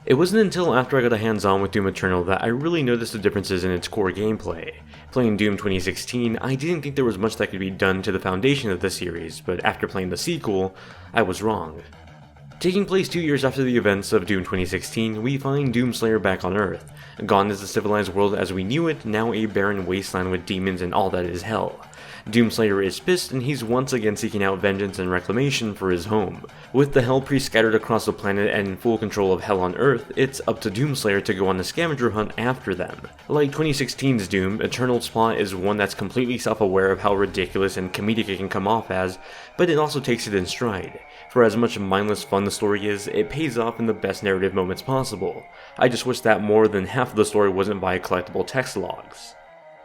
It wasn't until after I got a hands-on with Doom Eternal that I really noticed the differences in its core gameplay. Playing Doom 2016, I didn't think there was much that could be done to the foundation of the series, but after playing the sequel, I was wrong. Taking place 2 years after the events of Doom 2016, we find Doomslayer back on Earth. Gone is the civilized world as we knew it, now a barren wasteland with demons and all that is hell. Doomslayer is pissed and he's once again seeking out vengeance and reclamation for his home. With the Hell Priest scattered across the planet and in full control of Hell on Earth, it's up to Doomslayer to go on a scavenger hunt after them. Like 2016's Doom, Eternal's plot is one that's completely self-aware of how ridiculous and comedic it can come off as, but it also takes it in stride. For as much mindless fun the story is, it pays off in the best narrative moments possible. I just wish that more than half of the story wasn't via collectible text logs.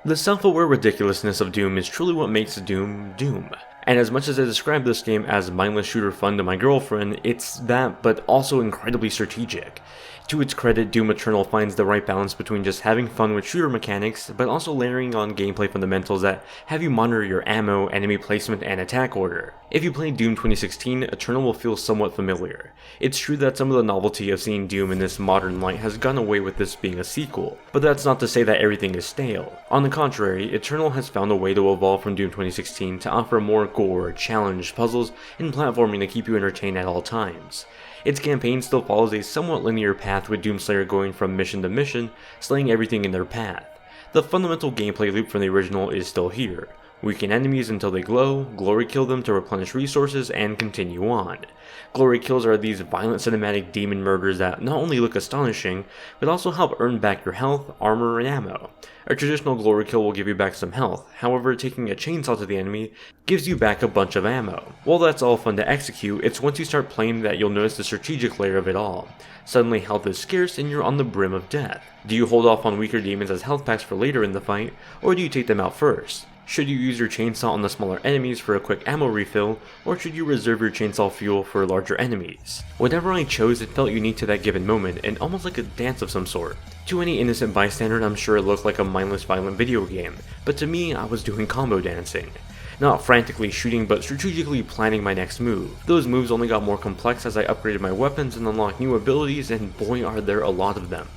The self-aware ridiculousness of Doom is truly what makes Doom, Doom. And as much as I describe this game as mindless shooter fun to my girlfriend, it's that, but also incredibly strategic. To its credit, Doom Eternal finds the right balance between just having fun with shooter mechanics, but also layering on gameplay fundamentals that have you monitor your ammo, enemy placement, and attack order. If you played Doom 2016, Eternal will feel somewhat familiar. It's true that some of the novelty of seeing Doom in this modern light has gone away with this being a sequel, but that's not to say that everything is stale. On the contrary, Eternal has found a way to evolve from Doom 2016 to offer more gore, challenge, puzzles, and platforming to keep you entertained at all times. Its campaign still follows a somewhat linear path with Doomslayer going from mission to mission, slaying everything in their path. The fundamental gameplay loop from the original is still here. Weaken enemies until they glow, glory kill them to replenish resources, and continue on. Glory kills are these violent cinematic demon murders that not only look astonishing, but also help earn back your health, armor, and ammo. A traditional glory kill will give you back some health, however taking a chainsaw to the enemy gives you back a bunch of ammo. While that's all fun to execute, it's once you start playing that you'll notice the strategic layer of it all. Suddenly health is scarce and you're on the brim of death. Do you hold off on weaker demons as health packs for later in the fight, or do you take them out first? Should you use your chainsaw on the smaller enemies for a quick ammo refill, or should you reserve your chainsaw fuel for larger enemies? Whatever I chose, it felt unique to that given moment, and almost like a dance of some sort. To any innocent bystander, I'm sure it looked like a mindless violent video game, but to me, I was doing combo dancing. Not frantically shooting, but strategically planning my next move. Those moves only got more complex as I upgraded my weapons and unlocked new abilities, and boy are there a lot of them.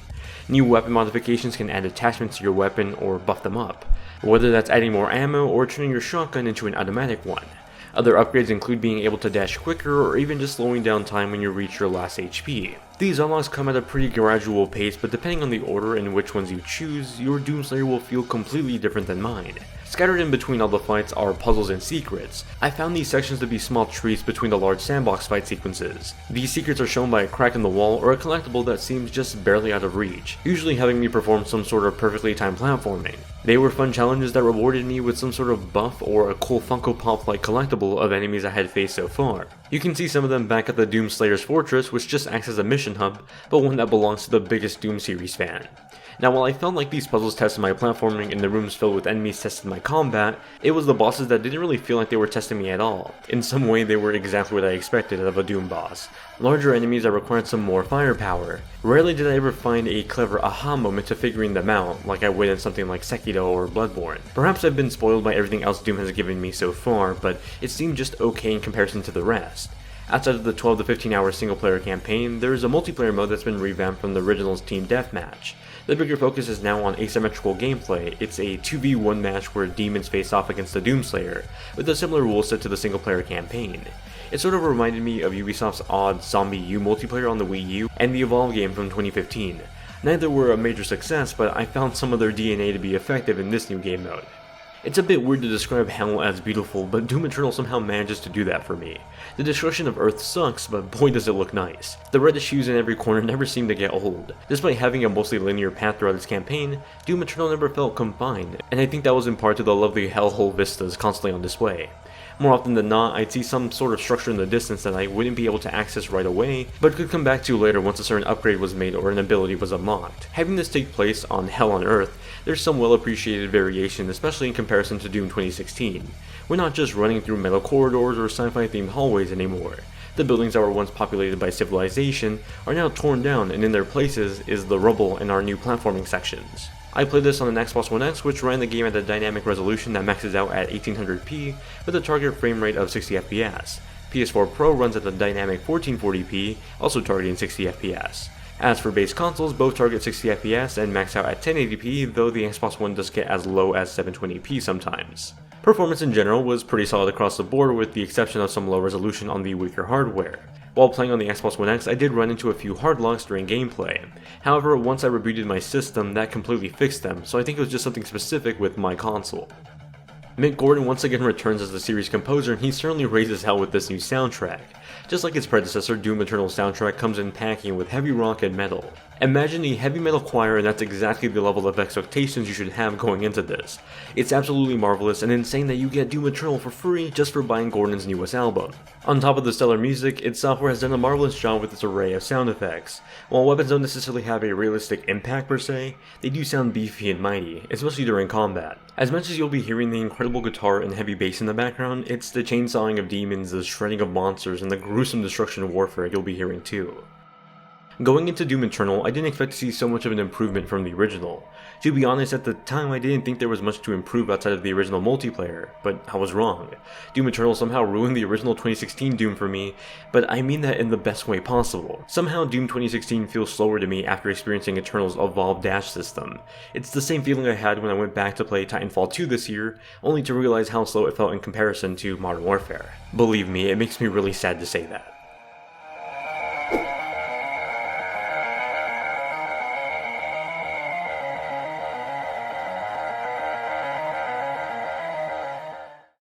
New weapon modifications can add attachments to your weapon or buff them up, whether that's adding more ammo or turning your shotgun into an automatic one. Other upgrades include being able to dash quicker or even just slowing down time when you reach your last HP. These unlocks come at a pretty gradual pace, but depending on the order in which ones you choose, your Doomslayer will feel completely different than mine. Scattered in between all the fights are puzzles and secrets. I found these sections to be small treats between the large sandbox fight sequences. These secrets are shown by a crack in the wall or a collectible that seems just barely out of reach, usually having me perform some sort of perfectly timed platforming. They were fun challenges that rewarded me with some sort of buff or a cool Funko Pop-like collectible of enemies I had faced so far. You can see some of them back at the Doomslayer's Fortress, which just acts as a mission hub, but one that belongs to the biggest Doom series fan. Now, while I felt like these puzzles tested my platforming and the rooms filled with enemies tested my combat, it was the bosses that didn't really feel like they were testing me at all. In some way, they were exactly what I expected of a Doom boss. Larger enemies that required some more firepower. Rarely did I ever find a clever aha moment to figuring them out, like I would in something like Sekiro or Bloodborne. Perhaps I've been spoiled by everything else Doom has given me so far, but it seemed just okay in comparison to the rest. Outside of the 12 to 15 hour single player campaign, there is a multiplayer mode that's been revamped from the original's Team Deathmatch. The bigger focus is now on asymmetrical gameplay. It's a 2v1 match where demons face off against the Doomslayer, with a similar rule set to the single player campaign. It sort of reminded me of Ubisoft's odd Zombie U multiplayer on the Wii U and the Evolve game from 2015. Neither were a major success, but I found some of their DNA to be effective in this new game mode. It's a bit weird to describe Hell as beautiful, but Doom Eternal somehow manages to do that for me. The destruction of Earth sucks, but boy does it look nice. The reddish hues in every corner never seem to get old. Despite having a mostly linear path throughout its campaign, Doom Eternal never felt confined, and I think that was in part to the lovely hellhole vistas constantly on display. More often than not, I'd see some sort of structure in the distance that I wouldn't be able to access right away, but could come back to later once a certain upgrade was made or an ability was unlocked. Having this take place on Hell on Earth, there's some well-appreciated variation, especially in comparison to Doom 2016. We're not just running through metal corridors or sci-fi themed hallways anymore. The buildings that were once populated by civilization are now torn down, and in their places is the rubble and our new platforming sections. I played this on an Xbox One X, which ran the game at a dynamic resolution that maxes out at 1800p with a target frame rate of 60 FPS. PS4 Pro runs at the dynamic 1440p, also targeting 60 FPS. As for base consoles, both target 60 FPS and max out at 1080p, though the Xbox One does get as low as 720p sometimes. Performance in general was pretty solid across the board with the exception of some low resolution on the weaker hardware. While playing on the Xbox One X, I did run into a few hard locks during gameplay. However, once I rebooted my system, that completely fixed them, so I think it was just something specific with my console. Mick Gordon once again returns as the series composer, and he certainly raises hell with this new soundtrack. Just like its predecessor, Doom Eternal's soundtrack comes in packing with heavy rock and metal. Imagine a heavy metal choir, and that's exactly the level of expectations you should have going into this. It's absolutely marvelous and insane that you get Doom Eternal for free just for buying Gordon's newest album. On top of the stellar music, id Software has done a marvelous job with its array of sound effects. While weapons don't necessarily have a realistic impact per se, they do sound beefy and mighty, especially during combat. As much as you'll be hearing the incredible guitar and heavy bass in the background, it's the chainsawing of demons, the shredding of monsters, and the gruesome destruction of warfare you'll be hearing too. Going into Doom Eternal, I didn't expect to see so much of an improvement from the original. To be honest, at the time I didn't think there was much to improve outside of the original multiplayer, but I was wrong. Doom Eternal somehow ruined the original 2016 Doom for me, but I mean that in the best way possible. Somehow Doom 2016 feels slower to me after experiencing Eternal's evolved dash system. It's the same feeling I had when I went back to play Titanfall 2 this year, only to realize how slow it felt in comparison to Modern Warfare. Believe me, it makes me really sad to say that.